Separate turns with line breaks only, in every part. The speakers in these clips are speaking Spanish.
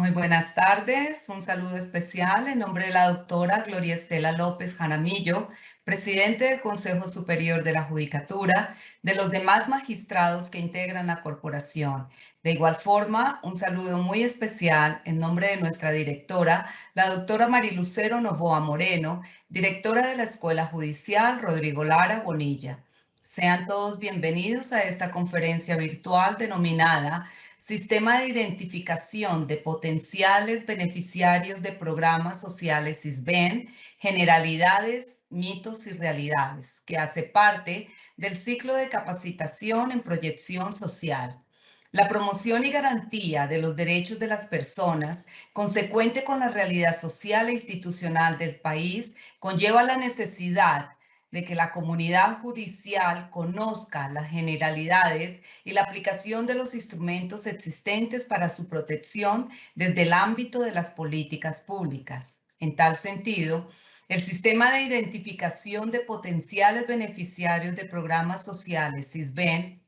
Muy buenas tardes, un saludo especial en nombre de la doctora Gloria Estela López Jaramillo, presidente del Consejo Superior de la Judicatura, de los demás magistrados que integran la corporación. De igual forma, un saludo muy especial en nombre de nuestra directora, la doctora Marilucero Novoa Moreno, directora de la Escuela Judicial Rodrigo Lara Bonilla. Sean todos bienvenidos a esta conferencia virtual denominada Sistema de Identificación de Potenciales Beneficiarios de Programas Sociales SISBEN, Generalidades, Mitos y Realidades, que hace parte del ciclo de capacitación en proyección social. La promoción y garantía de los derechos de las personas, consecuente con la realidad social e institucional del país, conlleva la necesidad de que la comunidad judicial conozca las generalidades y la aplicación de los instrumentos existentes para su protección desde el ámbito de las políticas públicas. En tal sentido, el sistema de identificación de potenciales beneficiarios de programas sociales, SISBEN,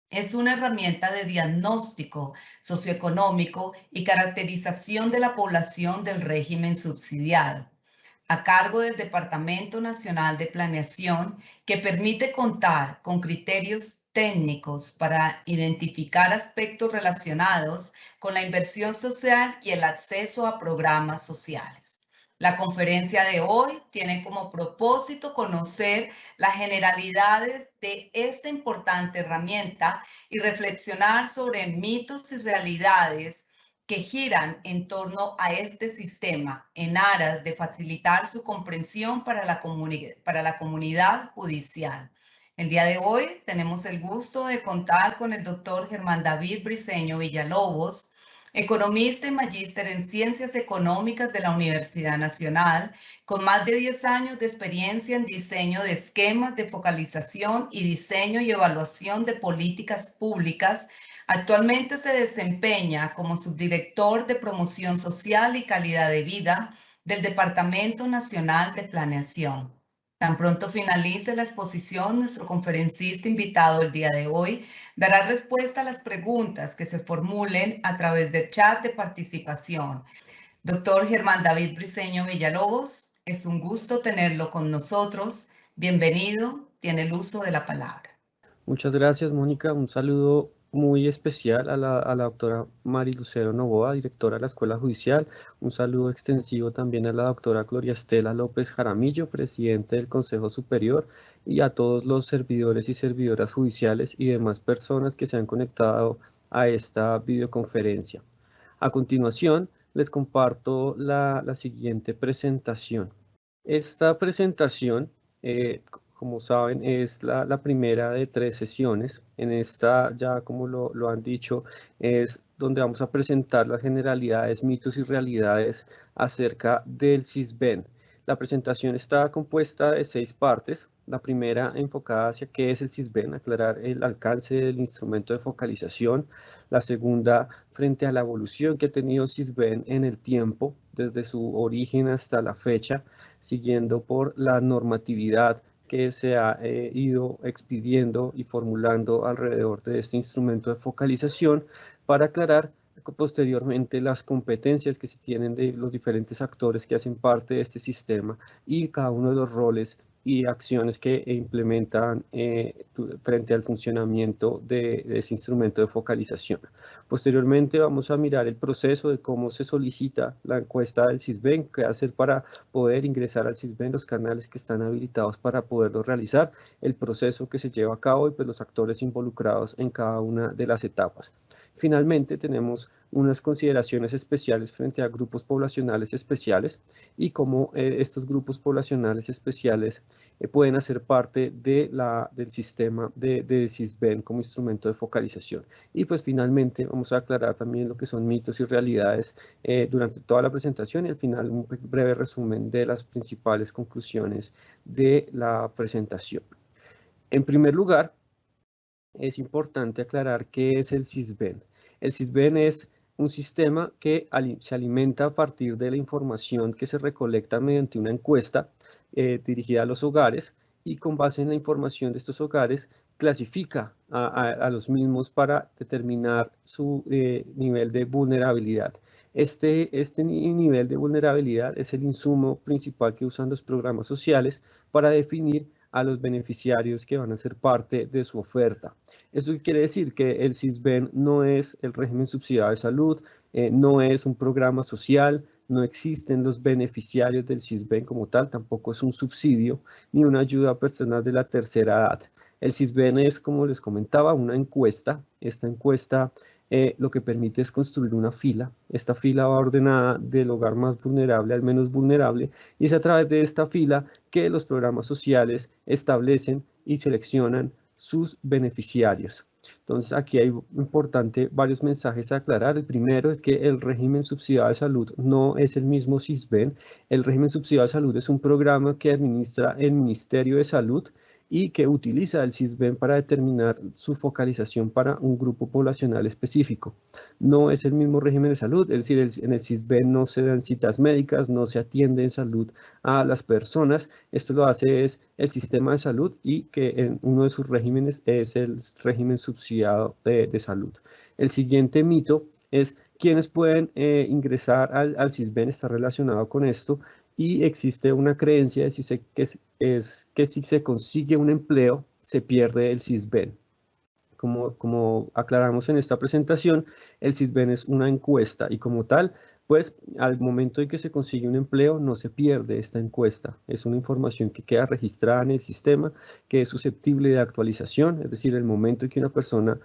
es una herramienta de diagnóstico socioeconómico y caracterización de la población del régimen subsidiado, a cargo del Departamento Nacional de Planeación, que permite contar con criterios técnicos para identificar aspectos relacionados con la inversión social y el acceso a programas sociales. La conferencia de hoy tiene como propósito conocer las generalidades de esta importante herramienta y reflexionar sobre mitos y realidades que giran en torno a este sistema en aras de facilitar su comprensión para la comunidad judicial. El día de hoy tenemos el gusto de contar con el doctor Germán David Briceño Villalobos, economista y magíster en Ciencias Económicas de la Universidad Nacional, con más de 10 años de experiencia en diseño de esquemas de focalización y diseño y evaluación de políticas públicas. Actualmente se desempeña como subdirector de Promoción Social y Calidad de Vida del Departamento Nacional de Planeación. Tan pronto finalice la exposición, nuestro conferencista invitado el día de hoy dará respuesta a las preguntas que se formulen a través del chat de participación. Doctor Germán David Briceño Villalobos, es un gusto tenerlo con nosotros. Bienvenido, tiene el uso de la palabra.
Muchas gracias, Mónica. Un saludo muy especial a la doctora Marilucero Novoa, directora de la Escuela Judicial. Un saludo extensivo también a la doctora Gloria Estela López Jaramillo, presidente del Consejo Superior, y a todos los servidores y servidoras judiciales y demás personas que se han conectado a esta videoconferencia. A continuación, les comparto la siguiente presentación. Esta presentación, como saben, es la primera de 3 sesiones. En esta, ya como lo han dicho, es donde vamos a presentar las generalidades, mitos y realidades acerca del SISBEN. La presentación está compuesta de 6 partes. La primera enfocada hacia qué es el SISBEN, aclarar el alcance del instrumento de focalización. La segunda, frente a la evolución que ha tenido el SISBEN en el tiempo, desde su origen hasta la fecha, siguiendo por la normatividad que se ha ido expidiendo y formulando alrededor de este instrumento de focalización, para aclarar posteriormente las competencias que se tienen de los diferentes actores que hacen parte de este sistema y cada uno de los roles y acciones que implementan frente al funcionamiento de ese instrumento de focalización. Posteriormente vamos a mirar el proceso de cómo se solicita la encuesta del SISBEN, qué hacer para poder ingresar al SISBEN, los canales que están habilitados para poderlo realizar, el proceso que se lleva a cabo y pues los actores involucrados en cada una de las etapas. Finalmente tenemos unas consideraciones especiales frente a grupos poblacionales especiales y cómo estos grupos poblacionales especiales pueden hacer parte del sistema de SISBEN como instrumento de focalización. Y pues finalmente vamos a aclarar también lo que son mitos y realidades durante toda la presentación y al final un breve resumen de las principales conclusiones de la presentación. En primer lugar, es importante aclarar qué es el SISBEN. El SISBEN es un sistema que se alimenta a partir de la información que se recolecta mediante una encuesta dirigida a los hogares, y con base en la información de estos hogares clasifica a los mismos para determinar su nivel de vulnerabilidad. Este nivel de vulnerabilidad es el insumo principal que usan los programas sociales para definir a los beneficiarios que van a ser parte de su oferta. ¿Esto quiere decir? Que el SISBEN no es el régimen subsidiado de salud, no es un programa social, no existen los beneficiarios del SISBEN como tal, tampoco es un subsidio ni una ayuda a personas de la tercera edad. El SISBEN es, como les comentaba, una encuesta. Esta encuesta lo que permite es construir una fila. Esta fila va ordenada del hogar más vulnerable al menos vulnerable y es a través de esta fila que los programas sociales establecen y seleccionan sus beneficiarios. Entonces aquí hay importante varios mensajes a aclarar. El primero es que el régimen subsidiado de salud no es el mismo SISBEN. El régimen subsidiado de salud es un programa que administra el Ministerio de Salud y que utiliza el SISBEN para determinar su focalización para un grupo poblacional específico. No es el mismo régimen de salud, es decir, en el SISBEN no se dan citas médicas, no se atiende en salud a las personas. Esto lo hace es el sistema de salud y que en uno de sus regímenes es el régimen subsidiado de salud. El siguiente mito es quiénes pueden ingresar al SISBEN, está relacionado con esto. Y existe una creencia de que si se consigue un empleo, se pierde el SISBEN. Como aclaramos en esta presentación, el SISBEN es una encuesta y como tal, pues al momento en que se consigue un empleo, no se pierde esta encuesta. Es una información que queda registrada en el sistema, que es susceptible de actualización, es decir, el momento en que una persona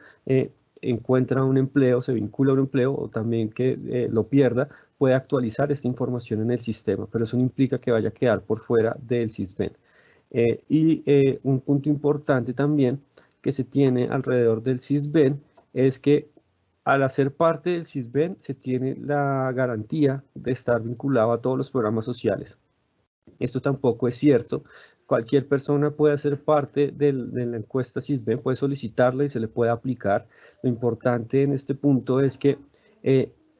encuentra un empleo, se vincula a un empleo o también que lo pierda, puede actualizar esta información en el sistema, pero eso no implica que vaya a quedar por fuera del SISBEN. Un punto importante también que se tiene alrededor del SISBEN es que al hacer parte del SISBEN se tiene la garantía de estar vinculado a todos los programas sociales. Esto tampoco es cierto. Cualquier persona puede hacer parte de la encuesta SISBEN, puede solicitarla y se le puede aplicar. Lo importante en este punto es que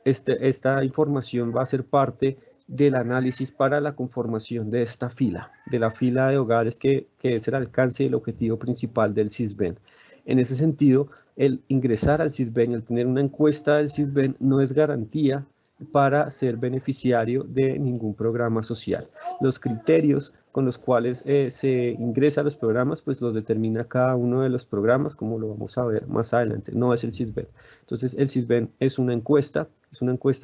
esta información va a ser parte del análisis para la conformación de esta fila, de la fila de hogares que es el alcance y el objetivo principal del SISBEN. En ese sentido, el ingresar al SISBEN y el tener una encuesta del SISBEN no es garantía para ser beneficiario de ningún programa social. Los criterios con los cuales se ingresa a los programas, pues los determina cada uno de los programas, como lo vamos a ver más adelante, no es el SISBEN. Entonces, el SISBEN es una encuesta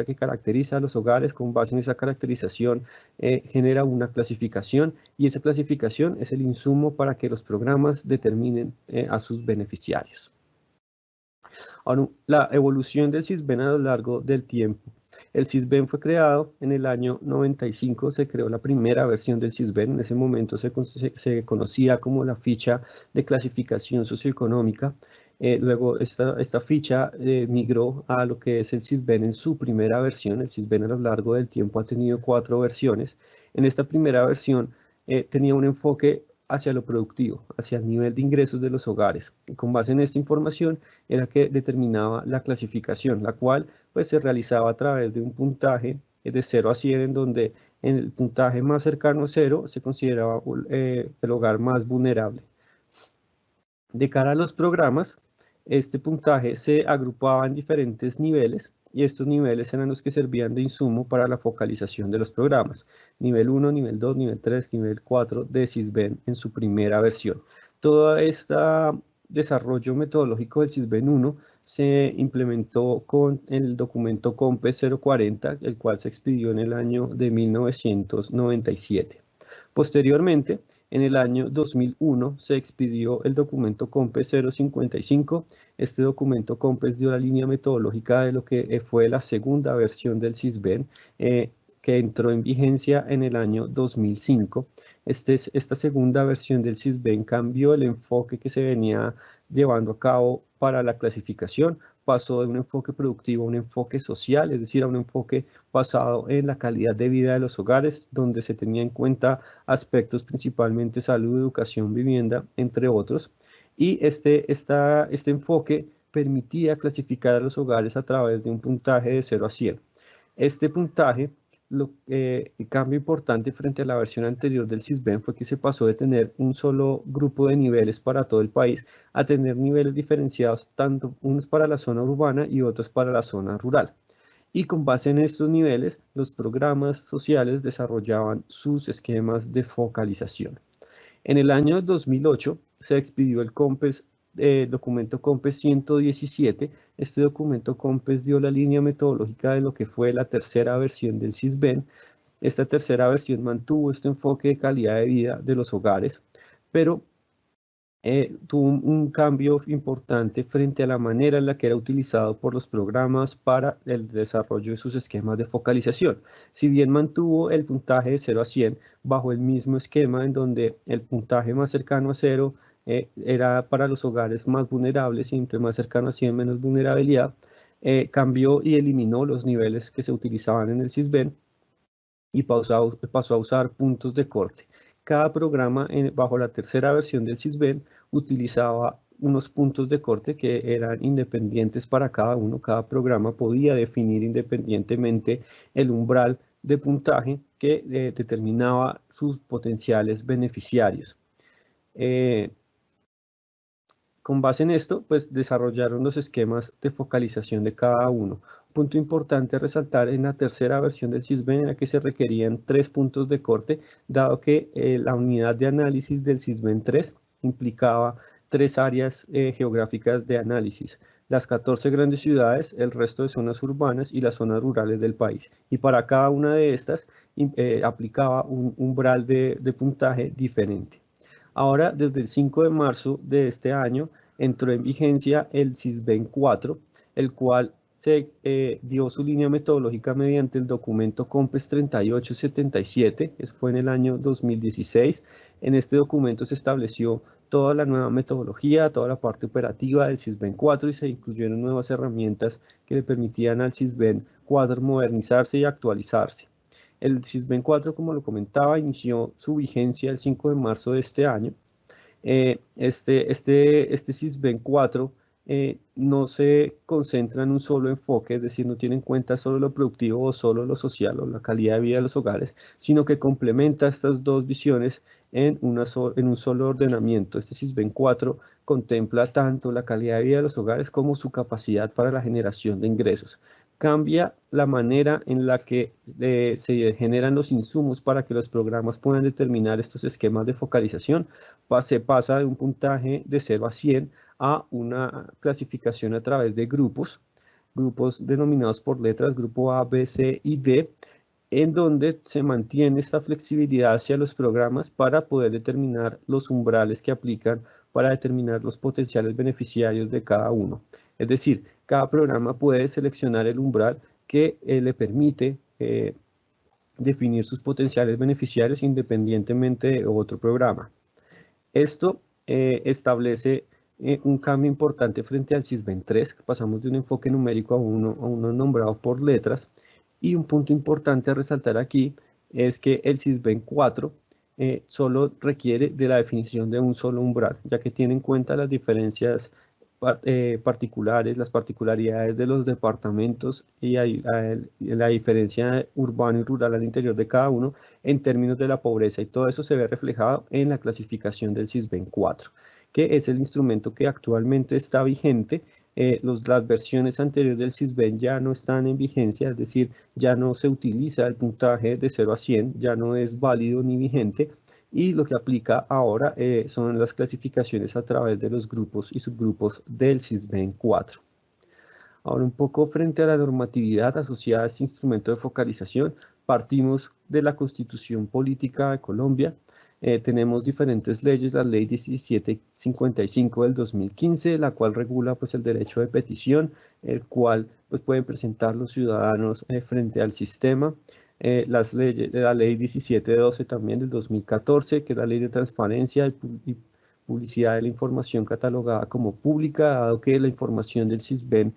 que caracteriza a los hogares. Con base en esa caracterización genera una clasificación y esa clasificación es el insumo para que los programas determinen a sus beneficiarios. Ahora, la evolución del SISBEN a lo largo del tiempo. El SISBEN fue creado en el año 95, se creó la primera versión del SISBEN, en ese momento se conocía como la ficha de clasificación socioeconómica. Luego esta ficha migró a lo que es el SISBEN en su primera versión. El SISBEN a lo largo del tiempo ha tenido 4 versiones. En esta primera versión tenía un enfoque hacia lo productivo, hacia el nivel de ingresos de los hogares. Y con base en esta información era que determinaba la clasificación, la cual pues se realizaba a través de un puntaje de 0 a 100, en donde en el puntaje más cercano a 0 se consideraba el hogar más vulnerable. De cara a los programas, este puntaje se agrupaba en diferentes niveles y estos niveles eran los que servían de insumo para la focalización de los programas. Nivel 1, nivel 2, nivel 3, nivel 4 de SISBEN en su primera versión. Todo este desarrollo metodológico del SISBEN 1 se implementó con el documento COMPES 040, el cual se expidió en el año de 1997. Posteriormente, en el año 2001 se expidió el documento COMPES 055. Este documento COMPES dio la línea metodológica de lo que fue la segunda versión del SISBEN, que entró en vigencia en el año 2005. Esta segunda versión del SISBEN cambió el enfoque que se venía llevando a cabo para la clasificación. Pasó de un enfoque productivo a un enfoque social, es decir, a un enfoque basado en la calidad de vida de los hogares, donde se tenía en cuenta aspectos principalmente salud, educación, vivienda, entre otros. Y este enfoque permitía clasificar a los hogares a través de un puntaje de 0 a 100. Este puntaje El cambio importante frente a la versión anterior del Sisbén fue que se pasó de tener un solo grupo de niveles para todo el país a tener niveles diferenciados, tanto unos para la zona urbana y otros para la zona rural. Y con base en estos niveles, los programas sociales desarrollaban sus esquemas de focalización. En el año 2008 se expidió el documento COMPES 117. Este documento COMPES dio la línea metodológica de lo que fue la tercera versión del Sisbén. Esta tercera versión mantuvo este enfoque de calidad de vida de los hogares, pero tuvo un cambio importante frente a la manera en la que era utilizado por los programas para el desarrollo de sus esquemas de focalización. Si bien mantuvo el puntaje de 0 a 100 bajo el mismo esquema en donde el puntaje más cercano a 0 era para los hogares más vulnerables y entre más cercano a 100 menos vulnerabilidad, cambió y eliminó los niveles que se utilizaban en el Sisbén y pasó a usar puntos de corte. Cada programa bajo la tercera versión del Sisbén utilizaba unos puntos de corte que eran independientes para cada uno. Cada programa podía definir independientemente el umbral de puntaje que determinaba sus potenciales beneficiarios. Con base en esto, pues desarrollaron los esquemas de focalización de cada uno. Punto importante a resaltar, en la tercera versión del Sisbén era que se requerían 3 puntos de corte, dado que la unidad de análisis del Sisbén 3 implicaba 3 áreas geográficas de análisis: las 14 grandes ciudades, el resto de zonas urbanas y las zonas rurales del país. Y para cada una de estas aplicaba un umbral de puntaje diferente. Ahora, desde el 5 de marzo de este año, entró en vigencia el Sisbén 4, el cual se dio su línea metodológica mediante el documento COMPES 3877, eso fue en el año 2016. En este documento se estableció toda la nueva metodología, toda la parte operativa del Sisbén 4 y se incluyeron nuevas herramientas que le permitían al Sisbén 4 modernizarse y actualizarse. El Sisbén 4, como lo comentaba, inició su vigencia el 5 de marzo de este año. Este Sisbén 4 no se concentra en un solo enfoque, es decir, no tiene en cuenta solo lo productivo o solo lo social o la calidad de vida de los hogares, sino que complementa estas dos visiones en un solo ordenamiento. Este Sisbén 4 contempla tanto la calidad de vida de los hogares como su capacidad para la generación de ingresos. Cambia la manera en la que se generan los insumos para que los programas puedan determinar estos esquemas de focalización. Se pasa de un puntaje de 0 a 100 a una clasificación a través de grupos denominados por letras, grupo A, B, C y D, en donde se mantiene esta flexibilidad hacia los programas para poder determinar los umbrales que aplican para determinar los potenciales beneficiarios de cada uno. Es decir, cada programa puede seleccionar el umbral que le permite definir sus potenciales beneficiarios independientemente de otro programa. Esto establece un cambio importante frente al Sisbén 3. Pasamos de un enfoque numérico a uno nombrado por letras. Y un punto importante a resaltar aquí es que el Sisbén 4 solo requiere de la definición de un solo umbral, ya que tiene en cuenta las diferencias particulares, las particularidades de los departamentos y la diferencia urbano y rural al interior de cada uno en términos de la pobreza, y todo eso se ve reflejado en la clasificación del Sisbén 4, que es el instrumento que actualmente está vigente. Las versiones anteriores del Sisbén ya no están en vigencia, es decir, ya no se utiliza el puntaje de 0 a 100, ya no es válido ni vigente, y lo que aplica ahora son las clasificaciones a través de los grupos y subgrupos del Sisbén 4. Ahora, un poco frente a la normatividad asociada a este instrumento de focalización, partimos de la Constitución Política de Colombia. Tenemos diferentes leyes: la Ley 1755 del 2015, la cual regula pues el derecho de petición, el cual pues pueden presentar los ciudadanos frente al sistema. La Ley 1712 también del 2014, que es la Ley de Transparencia y Publicidad de la Información catalogada como pública, dado que la información del Sisbén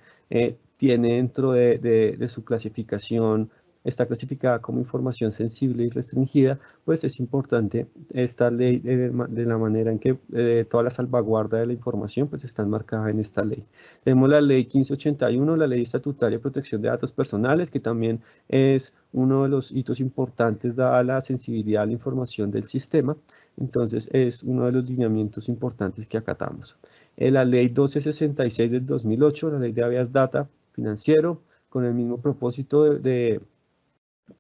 tiene dentro de su clasificación está clasificada como información sensible y restringida, pues es importante esta ley de la manera en que toda la salvaguarda de la información pues están marcadas en esta ley. Tenemos la ley 1581, la ley estatutaria de protección de datos personales, que también es uno de los hitos importantes dada la sensibilidad a la información del sistema. Entonces es uno de los lineamientos importantes que acatamos. La ley 1266 del 2008, la ley de habeas data financiero, con el mismo propósito de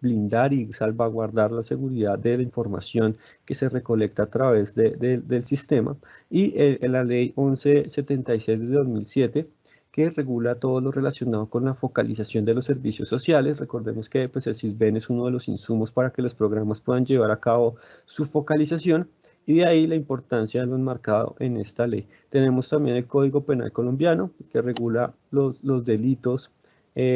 blindar y salvaguardar la seguridad de la información que se recolecta a través del sistema, y la ley 1176 de 2007, que regula todo lo relacionado con la focalización de los servicios sociales. Recordemos que pues, el SISBEN es uno de los insumos para que los programas puedan llevar a cabo su focalización, y de ahí la importancia de lo enmarcado en esta ley. Tenemos también el Código Penal colombiano, que regula los delitos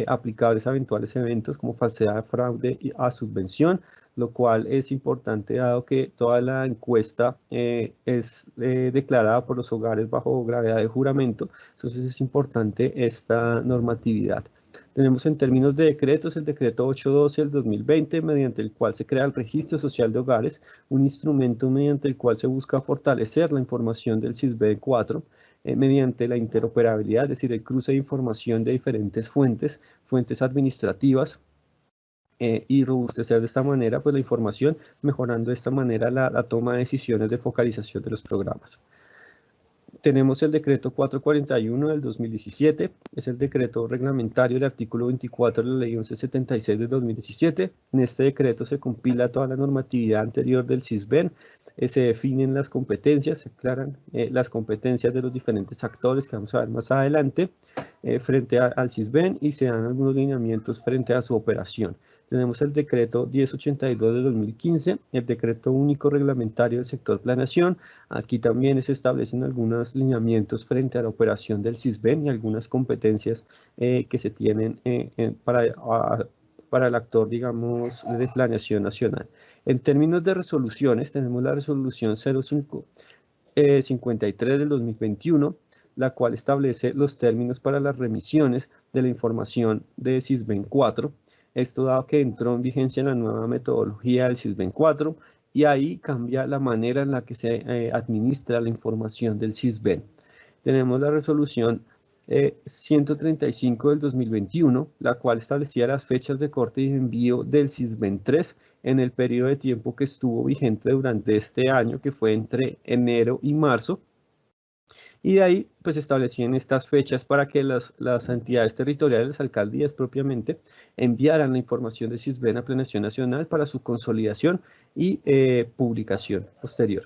aplicables a eventuales eventos como falsedad, fraude a subvención, lo cual es importante dado que toda la encuesta es declarada por los hogares bajo gravedad de juramento. Entonces es importante esta normatividad. Tenemos en términos de decretos el decreto 812 del 2020, mediante el cual se crea el Registro Social de Hogares, un instrumento mediante el cual se busca fortalecer la información del SISBEN 4, mediante la interoperabilidad, es decir, el cruce de información de diferentes fuentes administrativas, y robustecer de esta manera pues, la información, mejorando de esta manera la toma de decisiones de focalización de los programas. Tenemos el decreto 441 del 2017, es el decreto reglamentario del artículo 24 de la ley 1176 del 2017. En este decreto se compila toda la normatividad anterior del SISBEN, se definen las competencias, se aclaran las competencias de los diferentes actores que vamos a ver más adelante frente al SISBEN, y se dan algunos lineamientos frente a su operación. Tenemos el decreto 1082 de 2015, el decreto único reglamentario del sector planeación. Aquí también se establecen algunos lineamientos frente a la operación del SISBEN y algunas competencias que se tienen para el actor, digamos, de planeación nacional. En términos de resoluciones, tenemos la resolución 0553 del 2021, la cual establece los términos para las remisiones de la información de SISBEN 4. Esto dado que entró en vigencia la nueva metodología del SISBEN 4, y ahí cambia la manera en la que se administra la información del SISBEN. Tenemos la resolución 135 del 2021, la cual establecía las fechas de corte y envío del SISBEN 3 en el periodo de tiempo que estuvo vigente durante este año, que fue entre enero y marzo. Y de ahí pues establecían estas fechas para que las entidades territoriales, las alcaldías propiamente, enviaran la información de SISBEN a Planeación Nacional para su consolidación y publicación posterior.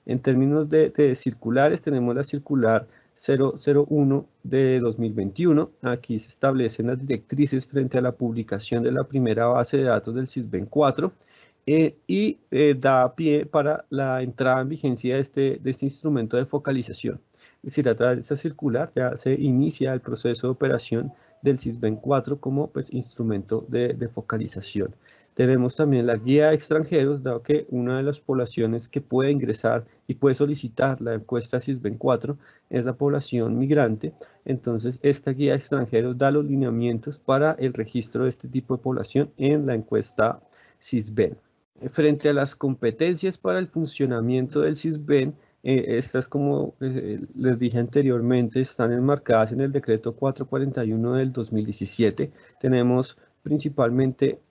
En términos de circulares, tenemos la circular 001 de 2021. Aquí se establecen las directrices frente a la publicación de la primera base de datos del SISBEN 4, y da pie para la entrada en vigencia de este instrumento de focalización. Es decir, a través de esta circular ya se inicia el proceso de operación del SISBEN 4 como pues, instrumento de focalización. Tenemos también la guía de extranjeros, dado que una de las poblaciones que puede ingresar y puede solicitar la encuesta SISBEN 4 es la población migrante. Entonces, esta guía de extranjeros da los lineamientos para el registro de este tipo de población en la encuesta SISBEN. Frente a las competencias para el funcionamiento del SISBEN, estas, como les dije anteriormente, están enmarcadas en el decreto 441 del 2017. Tenemos principalmente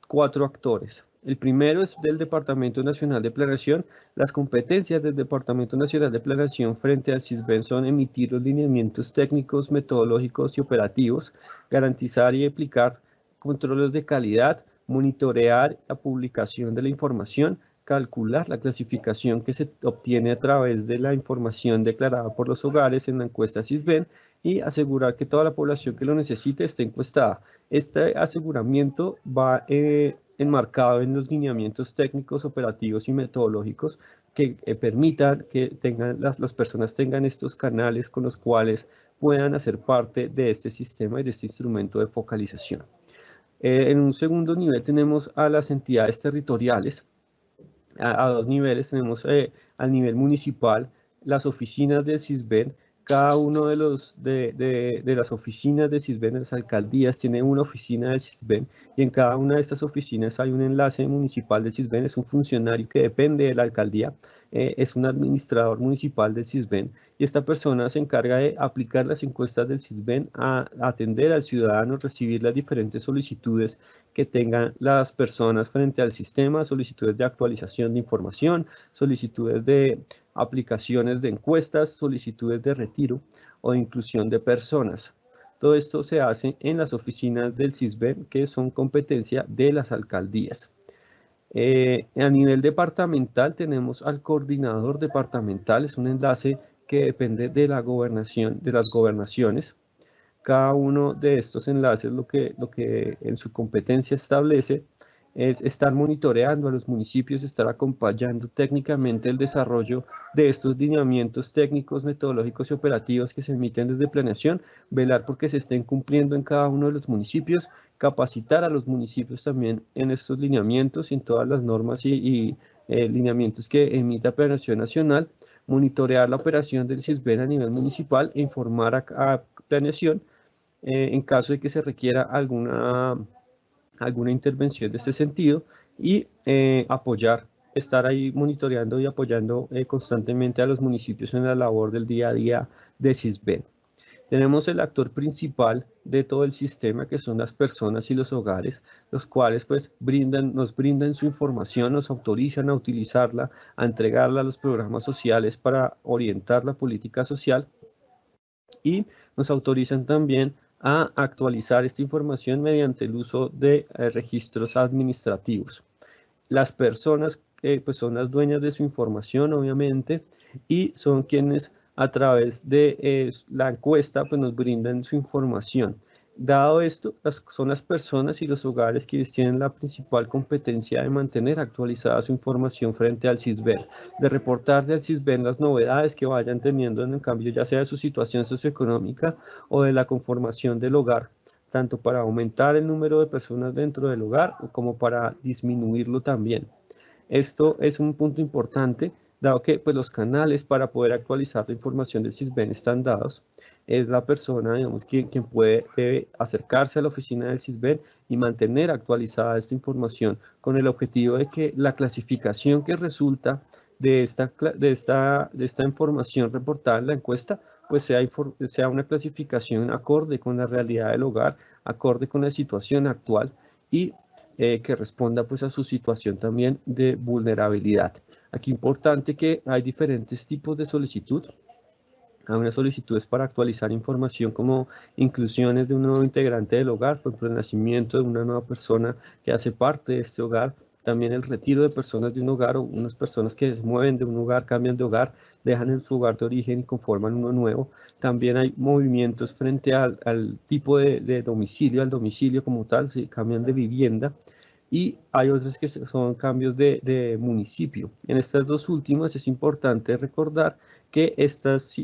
4 actores. El primero es del Departamento Nacional de Planeación. Las competencias del Departamento Nacional de Planeación frente al SISBEN son emitir los lineamientos técnicos, metodológicos y operativos, garantizar y aplicar controles de calidad, monitorear la publicación de la información, calcular la clasificación que se obtiene a través de la información declarada por los hogares en la encuesta SISBEN, y asegurar que toda la población que lo necesite esté encuestada. Este aseguramiento va enmarcado en los lineamientos técnicos, operativos y metodológicos que permitan que las personas tengan estos canales con los cuales puedan hacer parte de este sistema y de este instrumento de focalización. En un segundo nivel tenemos a las entidades territoriales. A 2 niveles tenemos al nivel municipal las oficinas del SISBEN, cada uno de las oficinas de Sisbén, de las alcaldías, tiene una oficina de Sisbén, y en cada una de estas oficinas hay un enlace municipal de Sisbén. Es un funcionario que depende de la alcaldía, es un administrador municipal del Sisbén, y esta persona se encarga de aplicar las encuestas del Sisbén, a atender al ciudadano, recibir las diferentes solicitudes que tengan las personas frente al sistema, solicitudes de actualización de información, solicitudes de aplicaciones de encuestas, solicitudes de retiro o de inclusión de personas. Todo esto se hace en las oficinas del Sisbén, que son competencia de las alcaldías. A nivel departamental tenemos al coordinador departamental, es un enlace que depende de la gobernación, de las gobernaciones. Cada uno de estos enlaces lo que en su competencia establece es estar monitoreando a los municipios, estar acompañando técnicamente el desarrollo de estos lineamientos técnicos, metodológicos y operativos que se emiten desde planeación, velar porque se estén cumpliendo en cada uno de los municipios, capacitar a los municipios también en estos lineamientos y en todas las normas y lineamientos que emita Planeación Nacional, monitorear la operación del Sisbén a nivel municipal e informar a Planeación en caso de que se requiera alguna intervención de este sentido, y apoyar, estar ahí monitoreando y apoyando constantemente a los municipios en la labor del día a día de Sisbén. Tenemos el actor principal de todo el sistema, que son las personas y los hogares, los cuales pues nos brindan su información, nos autorizan a utilizarla, a entregarla a los programas sociales para orientar la política social, y nos autorizan también a actualizar esta información mediante el uso de registros administrativos. Las personas pues son las dueñas de su información, obviamente, y son quienes a través de la encuesta pues nos brindan su información. Dado esto, son las personas y los hogares quienes tienen la principal competencia de mantener actualizada su información frente al Sisbén, de reportarle al Sisbén las novedades que vayan teniendo en el cambio, ya sea de su situación socioeconómica o de la conformación del hogar, tanto para aumentar el número de personas dentro del hogar como para disminuirlo también. Esto es un punto importante, dado que pues, los canales para poder actualizar la información del Sisbén están dados. Es la persona, digamos, quien debe acercarse a la oficina del Sisbén y mantener actualizada esta información, con el objetivo de que la clasificación que resulta de esta información reportada en la encuesta pues sea una clasificación acorde con la realidad del hogar, acorde con la situación actual, y que responda pues a su situación también de vulnerabilidad. Aquí importante que hay diferentes tipos de solicitud. Hay unas solicitudes para actualizar información como inclusiones de un nuevo integrante del hogar, por ejemplo, el nacimiento de una nueva persona que hace parte de este hogar, también el retiro de personas de un hogar, o unas personas que se mueven de un hogar, cambian de hogar, dejan en su hogar de origen y conforman uno nuevo. También hay movimientos frente al tipo de domicilio, al domicilio como tal, si cambian de vivienda. Y hay otros que son cambios de municipio. En estas dos últimas es importante recordar que estas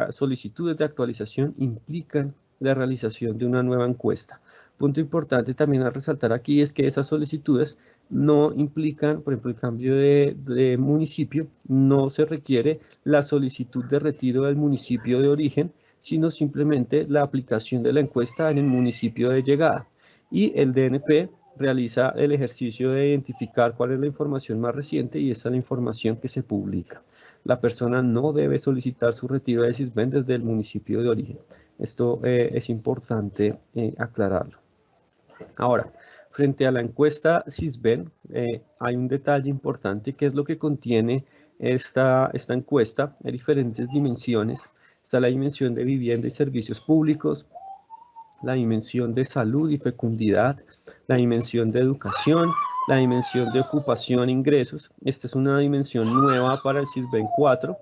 solicitudes de actualización implican la realización de una nueva encuesta. Punto importante también a resaltar aquí es que esas solicitudes no implican, por ejemplo, el cambio de municipio, no se requiere la solicitud de retiro del municipio de origen, sino simplemente la aplicación de la encuesta en el municipio de llegada. Y el DNP realiza el ejercicio de identificar cuál es la información más reciente, y esa es la información que se publica. La persona no debe solicitar su retiro de Sisbén desde el municipio de origen. Esto es importante aclararlo. Ahora, frente a la encuesta Sisbén, hay un detalle importante que es lo que contiene esta encuesta. Hay diferentes dimensiones. Está la dimensión de vivienda y servicios públicos, la dimensión de salud y fecundidad, la dimensión de educación, la dimensión de ocupación e ingresos. Esta es una dimensión nueva para el Sisbén 4.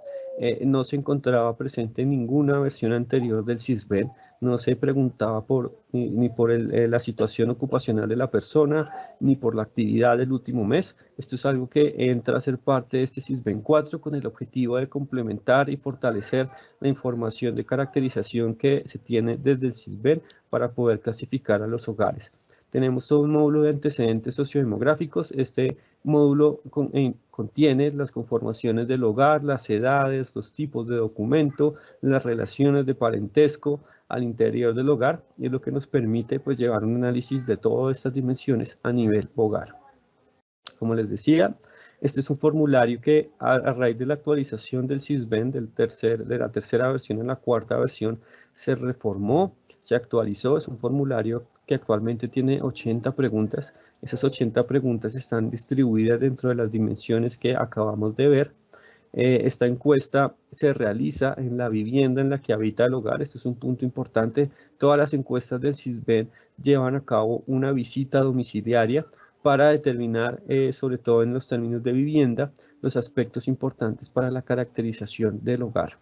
No se encontraba presente en ninguna versión anterior del Sisbén. No se preguntaba ni por la situación ocupacional de la persona, ni por la actividad del último mes. Esto es algo que entra a ser parte de este Sisbén 4 con el objetivo de complementar y fortalecer la información de caracterización que se tiene desde el Sisbén para poder clasificar a los hogares. Tenemos todo un módulo de antecedentes sociodemográficos. Este módulo contiene las conformaciones del hogar, las edades, los tipos de documento, las relaciones de parentesco al interior del hogar, y es lo que nos permite pues llevar un análisis de todas estas dimensiones a nivel hogar. Como les decía, este es un formulario que a raíz de la actualización del SISBEN, de la tercera versión en la cuarta versión, se reformó, se actualizó. Es un formulario que actualmente tiene 80 preguntas. Esas 80 preguntas están distribuidas dentro de las dimensiones que acabamos de ver. Esta encuesta se realiza en la vivienda en la que habita el hogar. Esto es un punto importante. Todas las encuestas del SISBEN llevan a cabo una visita domiciliaria para determinar, sobre todo en los términos de vivienda, los aspectos importantes para la caracterización del hogar.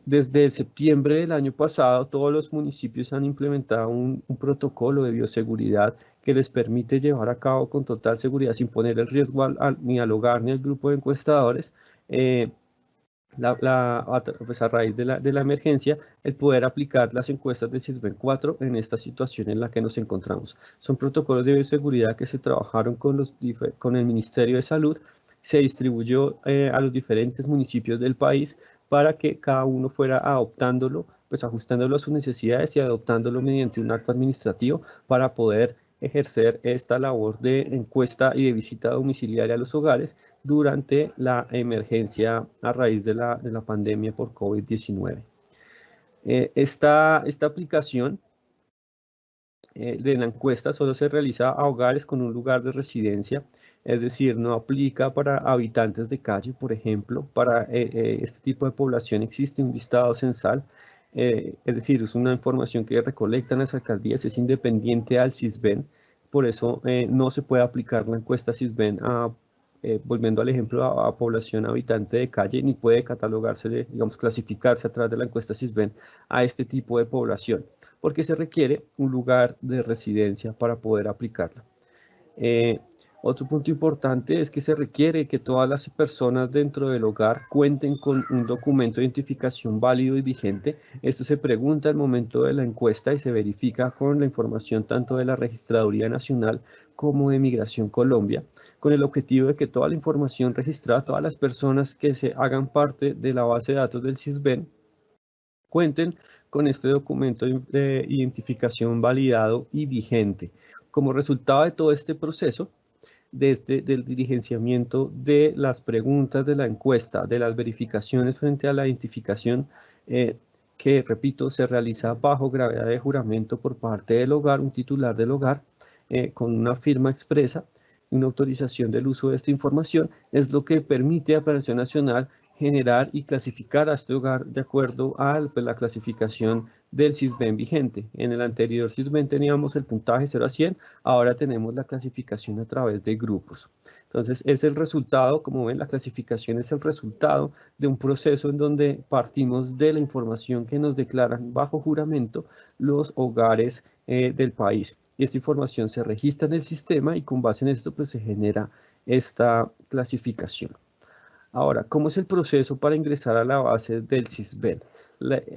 Desde septiembre del año pasado, todos los municipios han implementado un protocolo de bioseguridad que les permite llevar a cabo con total seguridad, sin poner el riesgo ni al hogar ni al grupo de encuestadores, pues a raíz de la emergencia, el poder aplicar las encuestas del SISBEN 4 en esta situación en la que nos encontramos. Son protocolos de bioseguridad que se trabajaron con el Ministerio de Salud, se distribuyó a los diferentes municipios del país para que cada uno fuera adoptándolo, pues ajustándolo a sus necesidades y adoptándolo mediante un acto administrativo para poder ejercer esta labor de encuesta y de visita domiciliaria a los hogares durante la emergencia a raíz de la pandemia por COVID-19. Esta aplicación de la encuesta solo se realiza a hogares con un lugar de residencia, es decir, no aplica para habitantes de calle, por ejemplo. Para este tipo de población existe un listado censal, es decir, es una información que recolectan las alcaldías, es independiente al SISBEN, por eso no se puede aplicar la encuesta SISBEN volviendo al ejemplo, a población habitante de calle, ni puede catalogarse, digamos, clasificarse a través de la encuesta SISBEN a este tipo de población, porque se requiere un lugar de residencia para poder aplicarla. Otro punto importante es que se requiere que todas las personas dentro del hogar cuenten con un documento de identificación válido y vigente. Esto se pregunta al momento de la encuesta y se verifica con la información tanto de la Registraduría Nacional como de Migración Colombia, con el objetivo de que toda la información registrada, todas las personas que se hagan parte de la base de datos del SISBEN, cuenten con este documento de identificación validado y vigente. Como resultado de todo este proceso, del diligenciamiento de las preguntas de la encuesta, de las verificaciones frente a la identificación, que, repito, se realiza bajo gravedad de juramento por parte del hogar, un titular del hogar, con una firma expresa y una autorización del uso de esta información, es lo que permite a Planeación Nacional generar y clasificar a este hogar de acuerdo a la clasificación del SISBEN vigente. En el anterior SISBEN teníamos el puntaje 0 a 100, ahora tenemos la clasificación a través de grupos. Entonces es el resultado, como ven, la clasificación es el resultado de un proceso en donde partimos de la información que nos declaran bajo juramento los hogares del país. Y esta información se registra en el sistema y con base en esto pues se genera esta clasificación. Ahora, ¿cómo es el proceso para ingresar a la base del SISBEN?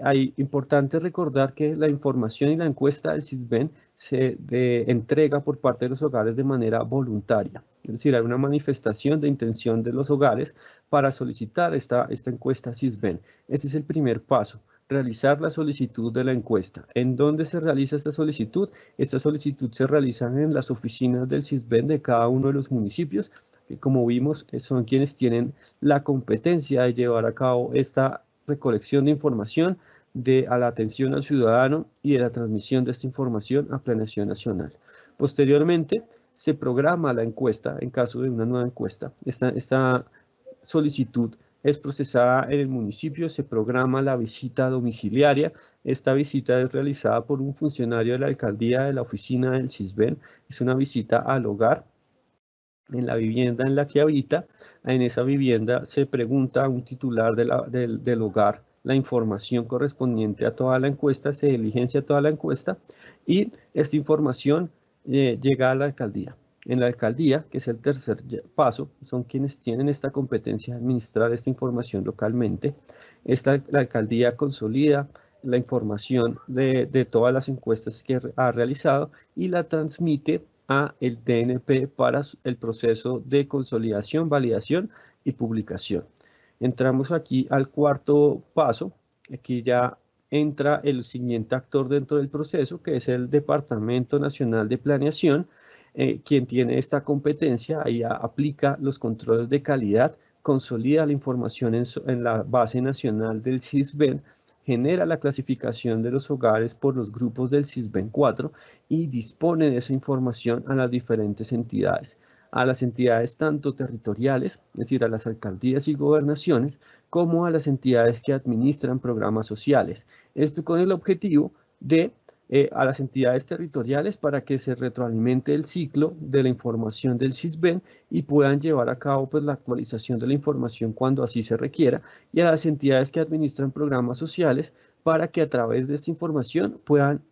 Hay importante recordar que la información y la encuesta del SISBEN se entrega por parte de los hogares de manera voluntaria. Es decir, hay una manifestación de intención de los hogares para solicitar esta encuesta SISBEN. Este es el primer paso, realizar la solicitud de la encuesta. ¿En dónde se realiza esta solicitud? Esta solicitud se realiza en las oficinas del SISBEN de cada uno de los municipios, que como vimos son quienes tienen la competencia de llevar a cabo esta recolección de información a la atención al ciudadano y de la transmisión de esta información a Planeación Nacional. Posteriormente, se programa la encuesta en caso de una nueva encuesta. Esta solicitud es procesada en el municipio, se programa la visita domiciliaria. Esta visita es realizada por un funcionario de la alcaldía de la oficina del SISBEN. Es una visita al hogar, en la vivienda en la que habita. En esa vivienda se pregunta a un titular del hogar la información correspondiente a toda la encuesta, se diligencia toda la encuesta y esta información llega a la alcaldía. En la alcaldía, que es el tercer paso, son quienes tienen esta competencia de administrar esta información localmente. La alcaldía consolida la información de todas las encuestas que ha realizado y la transmite a el DNP para el proceso de consolidación, validación y publicación. Entramos aquí al cuarto paso. Aquí ya entra el siguiente actor dentro del proceso, que es el Departamento Nacional de Planeación, quien tiene esta competencia. Ahí aplica los controles de calidad, consolida la información en la base nacional del SISBEN, genera la clasificación de los hogares por los grupos del SISBEN 4 y dispone de esa información a las diferentes entidades. A las entidades tanto territoriales, es decir, a las alcaldías y gobernaciones, como a las entidades que administran programas sociales. Esto con el objetivo de a las entidades territoriales para que se retroalimente el ciclo de la información del SISBEN y puedan llevar a cabo pues, la actualización de la información cuando así se requiera, y a las entidades que administran programas sociales para que a través de esta información puedan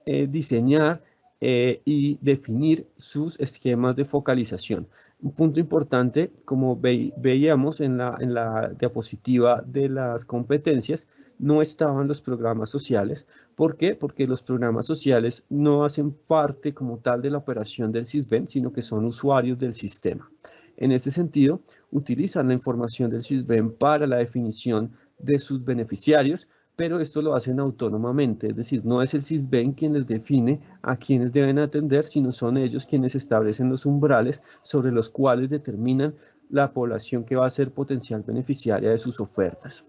diseñar y definir sus esquemas de focalización. Un punto importante, como veíamos en la diapositiva de las competencias, no estaban los programas sociales. ¿Por qué? Porque los programas sociales no hacen parte como tal de la operación del SISBEN, sino que son usuarios del sistema. En este sentido, utilizan la información del SISBEN para la definición de sus beneficiarios, pero esto lo hacen autónomamente, es decir, no es el SISBEN quien les define a quienes deben atender, sino son ellos quienes establecen los umbrales sobre los cuales determinan la población que va a ser potencial beneficiaria de sus ofertas.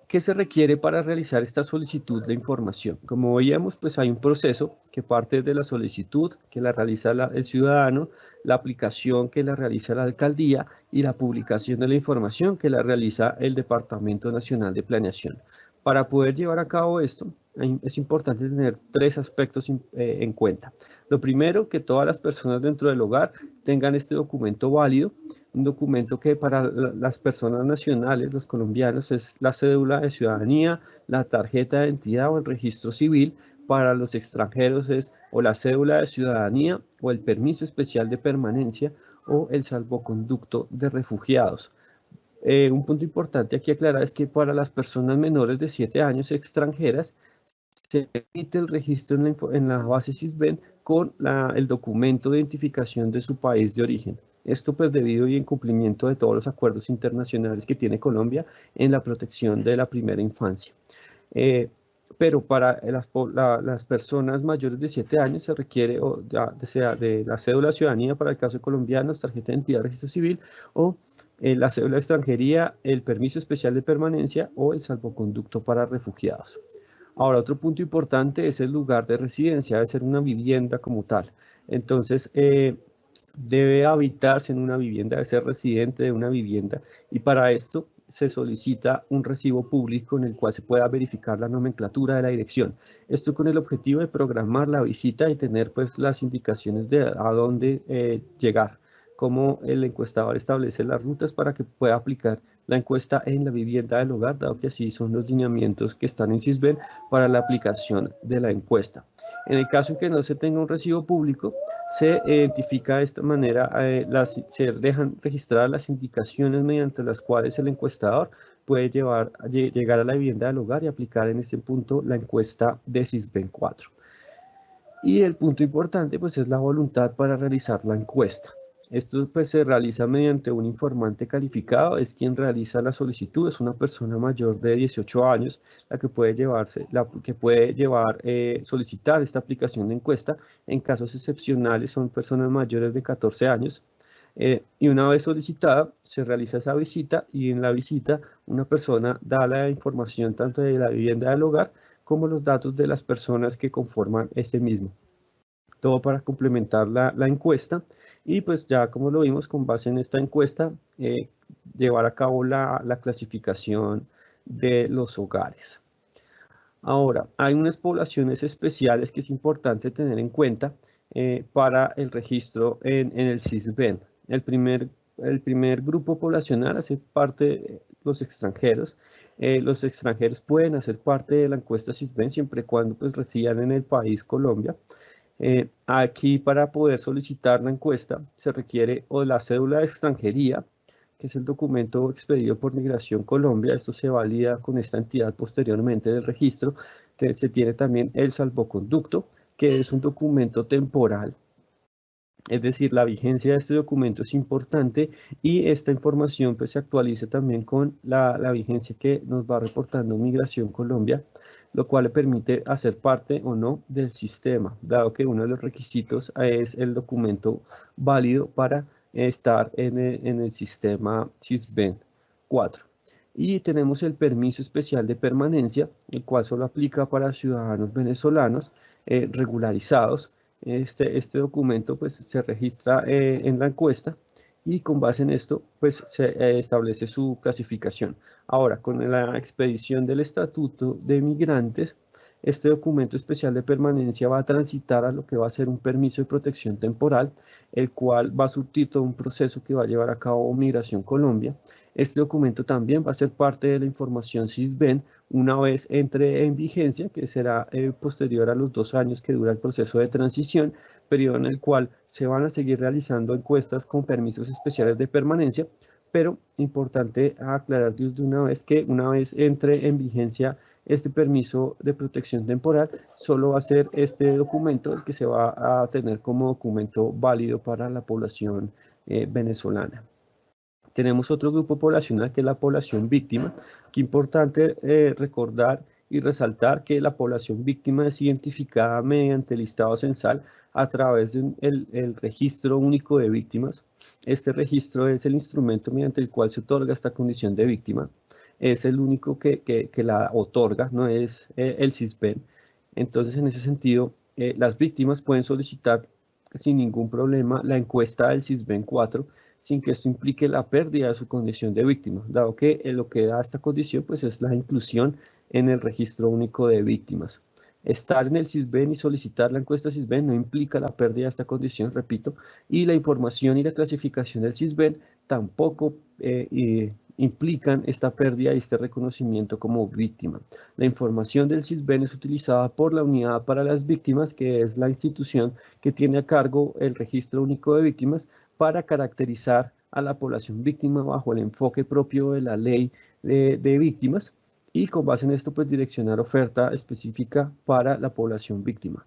¿Qué se requiere para realizar esta solicitud de información? Como veíamos, pues hay un proceso que parte de la solicitud, que la realiza el ciudadano, la aplicación que la realiza la alcaldía y la publicación de la información que la realiza el Departamento Nacional de Planeación. Para poder llevar a cabo esto, es importante tener tres aspectos en cuenta. Lo primero, que todas las personas dentro del hogar tengan este documento válido, un documento que para las personas nacionales, los colombianos, es la cédula de ciudadanía, la tarjeta de identidad o el registro civil. Para los extranjeros es o la cédula de ciudadanía o el permiso especial de permanencia o el salvoconducto de refugiados. Un punto importante aquí aclarar es que para las personas menores de 7 años extranjeras se permite el registro en la base SISBEN con el documento de identificación de su país de origen. Esto pues debido y en cumplimiento de todos los acuerdos internacionales que tiene Colombia en la protección de la primera infancia. Pero para las personas mayores de 7 años se requiere sea de la cédula de ciudadanía para el caso de colombianos, tarjeta de identidad, registro civil, o la cédula de extranjería, el permiso especial de permanencia o el salvoconducto para refugiados. Ahora, otro punto importante es el lugar de residencia, debe ser una vivienda como tal. Entonces, debe habitarse en una vivienda, debe ser residente de una vivienda, y para esto se solicita un recibo público en el cual se pueda verificar la nomenclatura de la dirección. Esto con el objetivo de programar la visita y tener pues las indicaciones de a dónde llegar, cómo el encuestador establece las rutas para que pueda aplicar la encuesta en la vivienda del hogar, dado que así son los lineamientos que están en SISBEN para la aplicación de la encuesta. En el caso en que no se tenga un recibo público, se identifica de esta manera, se dejan registradas las indicaciones mediante las cuales el encuestador puede llegar a la vivienda del hogar y aplicar en este punto la encuesta de SISBEN 4. Y el punto importante pues es la voluntad para realizar la encuesta. Esto pues se realiza mediante un informante calificado, es quien realiza la solicitud, es una persona mayor de 18 años la que puede solicitar esta aplicación de encuesta. En casos excepcionales son personas mayores de 14 años. Y una vez solicitada, se realiza esa visita y en la visita una persona da la información tanto de la vivienda del hogar como los datos de las personas que conforman este mismo. Todo para complementar la encuesta y pues ya como lo vimos con base en esta encuesta, llevar a cabo la clasificación de los hogares. Ahora, hay unas poblaciones especiales que es importante tener en cuenta para el registro en el SISBEN. El primer grupo poblacional hace parte de los extranjeros. Los extranjeros pueden hacer parte de la encuesta SISBEN siempre y cuando pues, residan en el país Colombia. Aquí para poder solicitar la encuesta se requiere o la cédula de extranjería, que es el documento expedido por Migración Colombia. Esto se valida con esta entidad posteriormente del registro. Se tiene también el salvoconducto, que es un documento temporal. Es decir, la vigencia de este documento es importante y esta información pues se actualiza también con la vigencia que nos va reportando Migración Colombia, lo cual le permite hacer parte o no del sistema, dado que uno de los requisitos es el documento válido para estar en el sistema SISBEN 4. Y tenemos el permiso especial de permanencia, el cual solo aplica para ciudadanos venezolanos regularizados. Este documento pues se registra en la encuesta y con base en esto pues se establece su clasificación. Ahora, con la expedición del Estatuto de Migrantes, este documento especial de permanencia va a transitar a lo que va a ser un permiso de protección temporal, el cual va a surtir todo un proceso que va a llevar a cabo Migración Colombia. Este documento también va a ser parte de la información SISBEN una vez entre en vigencia, que será posterior a los 2 años que dura el proceso de transición, periodo en el cual se van a seguir realizando encuestas con permisos especiales de permanencia, pero importante aclarar desde una vez que una vez entre en vigencia este permiso de protección temporal, solo va a ser este documento el que se va a tener como documento válido para la población venezolana. Tenemos otro grupo poblacional que es la población víctima. Qué importante recordar y resaltar que la población víctima es identificada mediante el listado censal a través del registro único de víctimas. Este registro es el instrumento mediante el cual se otorga esta condición de víctima. Es el único que la otorga, no es el SISBEN. Entonces, en ese sentido, las víctimas pueden solicitar sin ningún problema la encuesta del SISBEN 4 sin que esto implique la pérdida de su condición de víctima, dado que lo que da esta condición pues, es la inclusión en el registro único de víctimas. Estar en el SISBEN y solicitar la encuesta SISBEN no implica la pérdida de esta condición, repito, y la información y la clasificación del SISBEN tampoco implican esta pérdida y este reconocimiento como víctima. La información del SISBEN es utilizada por la Unidad para las Víctimas, que es la institución que tiene a cargo el registro único de víctimas, para caracterizar a la población víctima bajo el enfoque propio de la ley de víctimas y con base en esto pues direccionar oferta específica para la población víctima.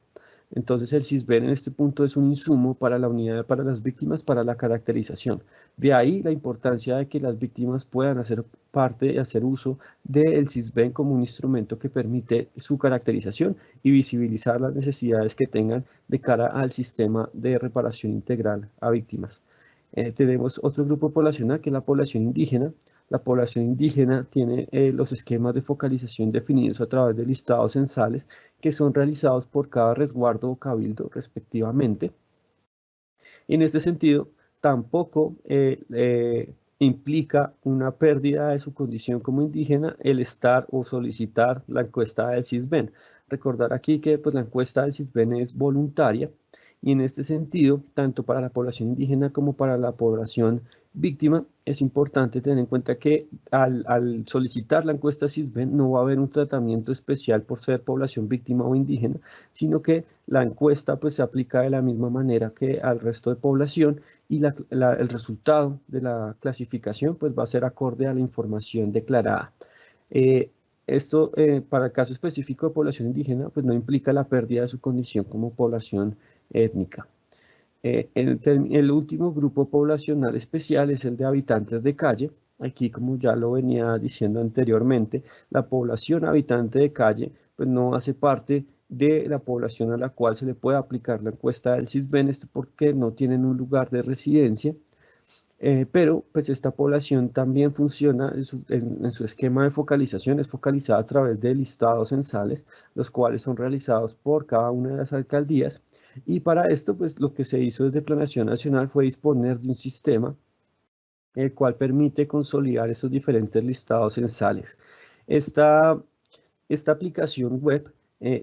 Entonces el SISBEN en este punto es un insumo para la unidad para las víctimas para la caracterización. De ahí la importancia de que las víctimas puedan hacer parte y hacer uso del SISBEN como un instrumento que permite su caracterización y visibilizar las necesidades que tengan de cara al sistema de reparación integral a víctimas. Tenemos otro grupo poblacional que es la población indígena. La población indígena tiene los esquemas de focalización definidos a través de listados censales que son realizados por cada resguardo o cabildo respectivamente. En este sentido, tampoco implica una pérdida de su condición como indígena el estar o solicitar la encuesta del SISBEN. Recordar aquí que pues, la encuesta del SISBEN es voluntaria y en este sentido, tanto para la población indígena como para la población víctima, es importante tener en cuenta que al solicitar la encuesta SISBEN no va a haber un tratamiento especial por ser población víctima o indígena, sino que la encuesta pues, se aplica de la misma manera que al resto de población y el resultado de la clasificación pues, va a ser acorde a la información declarada. Esto, para el caso específico de población indígena, pues no implica la pérdida de su condición como población étnica. El último grupo poblacional especial es el de habitantes de calle. Aquí, como ya lo venía diciendo anteriormente, la población habitante de calle pues no hace parte de la población a la cual se le puede aplicar la encuesta del SISBEN, esto porque no tienen un lugar de residencia. Pero pues esta población también funciona en su esquema de focalización, es focalizada a través de listados censales, los cuales son realizados por cada una de las alcaldías. Y para esto, pues lo que se hizo desde Planeación Nacional fue disponer de un sistema el cual permite consolidar esos diferentes listados censales. Esta aplicación web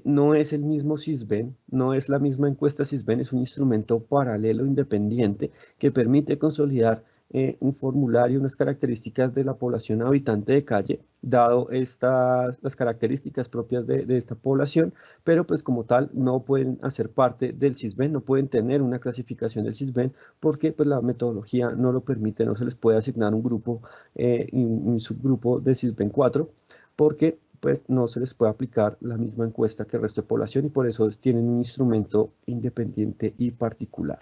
no es el mismo SISBEN, no es la misma encuesta SISBEN, es un instrumento paralelo independiente que permite consolidar un formulario, unas características de la población habitante de calle, dado las características propias de esta población, pero pues como tal no pueden hacer parte del SISBEN, no pueden tener una clasificación del SISBEN porque pues la metodología no lo permite, no se les puede asignar un grupo, un subgrupo de SISBEN 4, porque pues no se les puede aplicar la misma encuesta que el resto de población y por eso tienen un instrumento independiente y particular.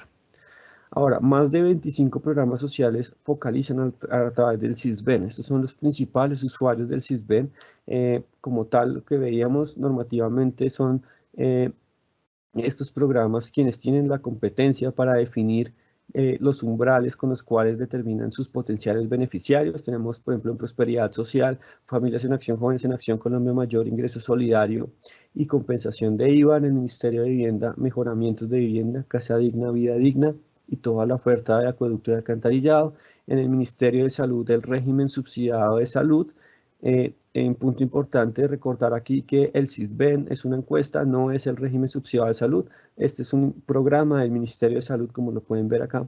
Ahora, más de 25 programas sociales focalizan a través del SISBEN. Estos son los principales usuarios del SISBEN. Como tal, lo que veíamos normativamente son estos programas quienes tienen la competencia para definir los umbrales con los cuales determinan sus potenciales beneficiarios. Tenemos, por ejemplo, en Prosperidad Social, Familias en Acción, Jóvenes en Acción, Colombia Mayor, Ingreso Solidario y Compensación de IVA. En el Ministerio de Vivienda, Mejoramientos de Vivienda, Casa Digna, Vida Digna y toda la oferta de acueducto y alcantarillado. En el Ministerio de Salud, el régimen subsidiado de salud. Un punto importante recordar aquí que el SISBEN es una encuesta, no es el régimen subsidiado de salud. Este es un programa del Ministerio de Salud, como lo pueden ver acá.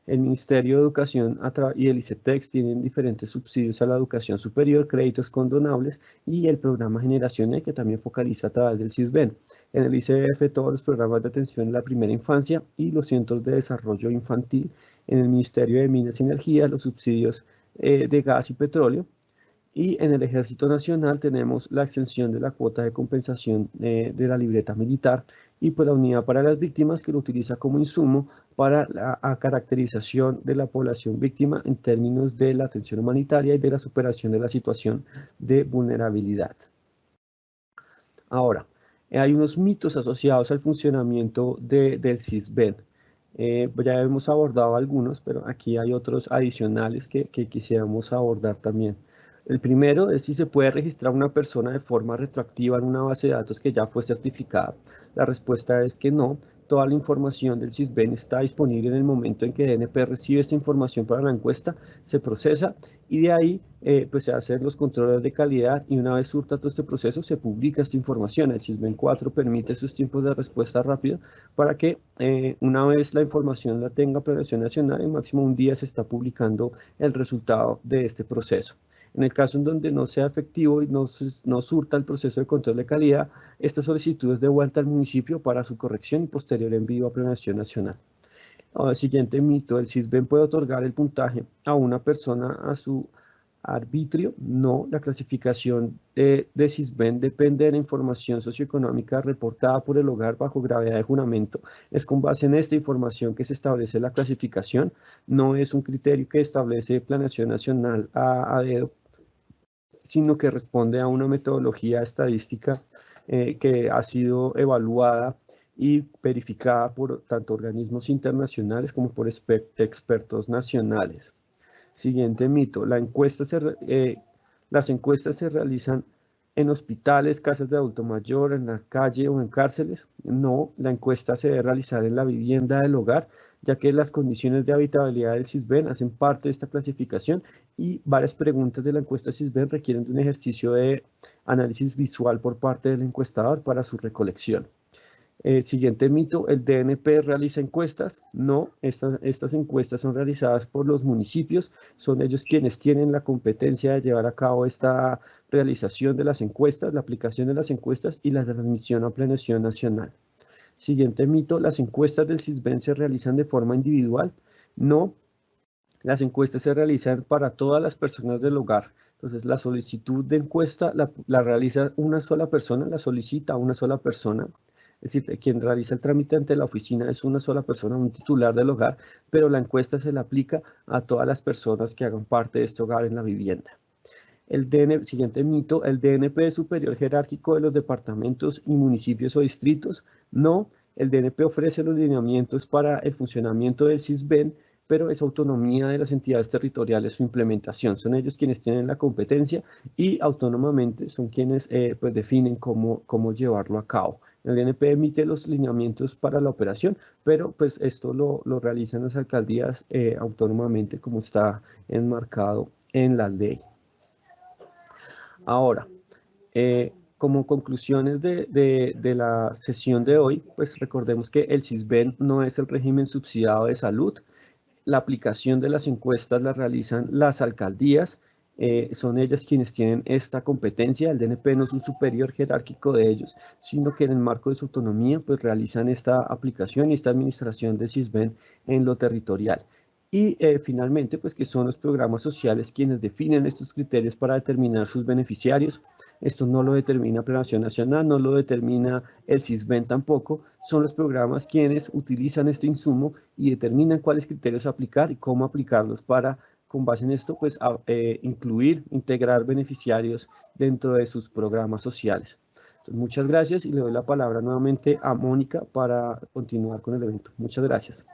El Ministerio de Educación y el ICETEX tienen diferentes subsidios a la educación superior, créditos condonables y el programa Generación E, que también focaliza a través del SISBEN. En el ICF, todos los programas de atención a la primera infancia y los centros de desarrollo infantil. En el Ministerio de Minas y Energía, los subsidios de gas y petróleo. Y en el Ejército Nacional tenemos la extensión de la cuota de compensación de la libreta militar y pues la unidad para las víctimas que lo utiliza como insumo para la caracterización de la población víctima en términos de la atención humanitaria y de la superación de la situación de vulnerabilidad. Ahora, hay unos mitos asociados al funcionamiento del SISBEN. Ya hemos abordado algunos, pero aquí hay otros adicionales que quisiéramos abordar también. El primero es si se puede registrar una persona de forma retroactiva en una base de datos que ya fue certificada. La respuesta es que no. Toda la información del SISBEN está disponible en el momento en que DNP recibe esta información para la encuesta, se procesa y de ahí pues se hacen los controles de calidad y una vez surta todo este proceso se publica esta información. El SISBEN 4 permite esos tiempos de respuesta rápido para que una vez la información la tenga Planeación Nacional, en máximo un día se está publicando el resultado de este proceso. En el caso en donde no sea efectivo y no surta el proceso de control de calidad, esta solicitud es devuelta al municipio para su corrección y posterior envío a Planeación Nacional. Ahora, siguiente mito, el SISBEN puede otorgar el puntaje a una persona a su arbitrio. No, la clasificación de SISBEN depende de la información socioeconómica reportada por el hogar bajo gravedad de juramento. Es con base en esta información que se establece la clasificación. No es un criterio que establece Planeación Nacional a dedo, sino que responde a una metodología estadística que ha sido evaluada y verificada por tanto organismos internacionales como por expertos nacionales. Siguiente mito, las encuestas se realizan en hospitales, casas de adulto mayor, en la calle o en cárceles. No, la encuesta se debe realizar en la vivienda del hogar, ya que las condiciones de habitabilidad del SISBEN hacen parte de esta clasificación y varias preguntas de la encuesta SISBEN requieren de un ejercicio de análisis visual por parte del encuestador para su recolección. Siguiente mito, ¿el DNP realiza encuestas? No, estas encuestas son realizadas por los municipios, son ellos quienes tienen la competencia de llevar a cabo esta realización de las encuestas, la aplicación de las encuestas y la transmisión a Planeación Nacional. Siguiente mito, ¿las encuestas del SISBEN se realizan de forma individual? No, las encuestas se realizan para todas las personas del hogar. Entonces, la solicitud de encuesta la realiza una sola persona, la solicita una sola persona. Es decir, quien realiza el trámite ante la oficina es una sola persona, un titular del hogar, pero la encuesta se le aplica a todas las personas que hagan parte de este hogar en la vivienda. Siguiente mito, ¿el DNP es superior jerárquico de los departamentos y municipios o distritos? No, el DNP ofrece los lineamientos para el funcionamiento del SISBEN, pero es autonomía de las entidades territoriales su implementación. Son ellos quienes tienen la competencia y autónomamente son quienes pues definen cómo llevarlo a cabo. El DNP emite los lineamientos para la operación, pero pues esto lo realizan las alcaldías autónomamente como está enmarcado en la ley. Ahora, como conclusiones de la sesión de hoy, pues recordemos que el SISBEN no es el régimen subsidiado de salud. la aplicación de las encuestas la realizan las alcaldías, son ellas quienes tienen esta competencia. El DNP no es un superior jerárquico de ellos, sino que en el marco de su autonomía pues realizan esta aplicación y esta administración de Sisbén en lo territorial. Y finalmente, pues que son los programas sociales quienes definen estos criterios para determinar sus beneficiarios. Esto no lo determina Planación Nacional, no lo determina el Sisbén tampoco. Son los programas quienes utilizan este insumo y determinan cuáles criterios aplicar y cómo aplicarlos para, con base en esto, pues incluir, integrar beneficiarios dentro de sus programas sociales. Entonces, muchas gracias y le doy la palabra nuevamente a Mónica para continuar con el evento. Muchas gracias.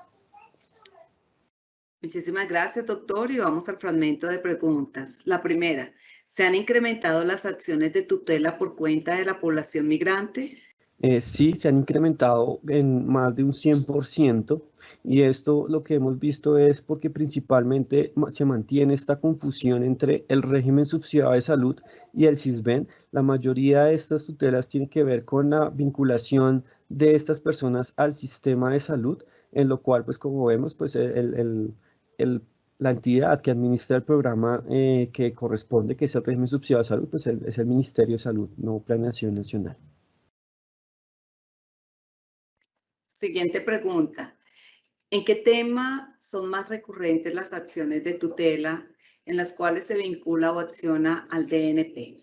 Muchísimas gracias, doctor, y vamos al fragmento de preguntas. La primera, ¿se han incrementado las acciones de tutela por cuenta de la población migrante?
Sí, se han incrementado en más de un 100%, y esto lo que hemos visto es porque principalmente se mantiene esta confusión entre el régimen subsidiado de salud y el Sisbén. La mayoría de estas tutelas tienen que ver con la vinculación de estas personas al sistema de salud, en lo cual, pues como vemos, pues la entidad que administra el programa que corresponde, que es el régimen subsidiado de salud, pues es el Ministerio de Salud, no Planeación Nacional.
Siguiente pregunta. ¿En qué tema son más recurrentes las acciones de tutela en las cuales se vincula o acciona al DNP?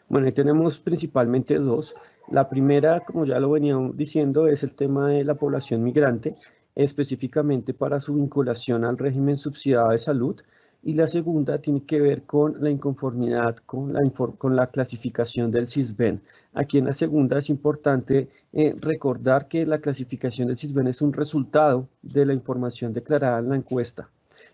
Bueno, ahí tenemos principalmente dos. La primera, como ya lo veníamos diciendo, es el tema de la población migrante, específicamente para su vinculación al régimen subsidiado de salud. Y la segunda tiene que ver con la inconformidad con la clasificación del Sisbén. Aquí en la segunda es importante recordar que la clasificación del Sisbén es un resultado de la información declarada en la encuesta,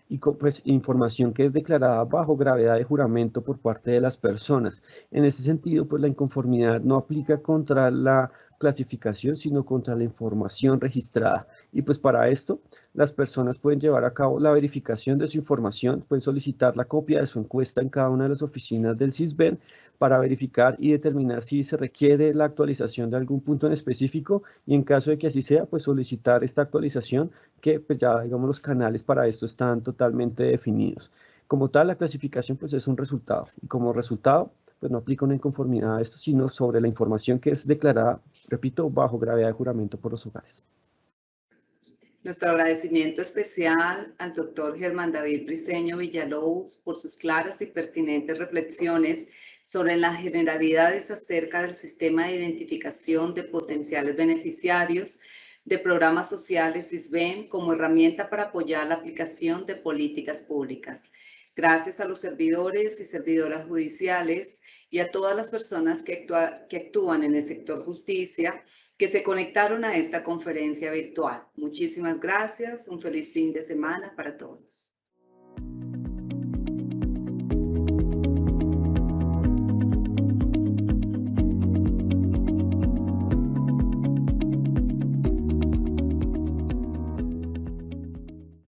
y pues información que es declarada bajo gravedad de juramento por parte de las personas. En ese sentido, pues la inconformidad no aplica contra la clasificación, sino contra la información registrada. Y pues para esto, las personas pueden llevar a cabo la verificación de su información, pueden solicitar la copia de su encuesta en cada una de las oficinas del Sisbén para verificar y determinar si se requiere la actualización de algún punto en específico, y en caso de que así sea, pues solicitar esta actualización, que pues ya digamos los canales para esto están totalmente definidos. Como tal, la clasificación pues es un resultado, y como resultado pues no aplica una inconformidad a esto, sino sobre la información que es declarada, repito, bajo gravedad de juramento por los hogares.
Nuestro agradecimiento especial al doctor Germán David Briceño Villalobos por sus claras y pertinentes reflexiones sobre las generalidades acerca del sistema de identificación de potenciales beneficiarios de programas sociales Sisbén como herramienta para apoyar la aplicación de políticas públicas. Gracias a los servidores y servidoras judiciales y a todas las personas que actúan en el sector justicia que se conectaron a esta conferencia virtual. Muchísimas gracias. Un feliz fin de semana para todos.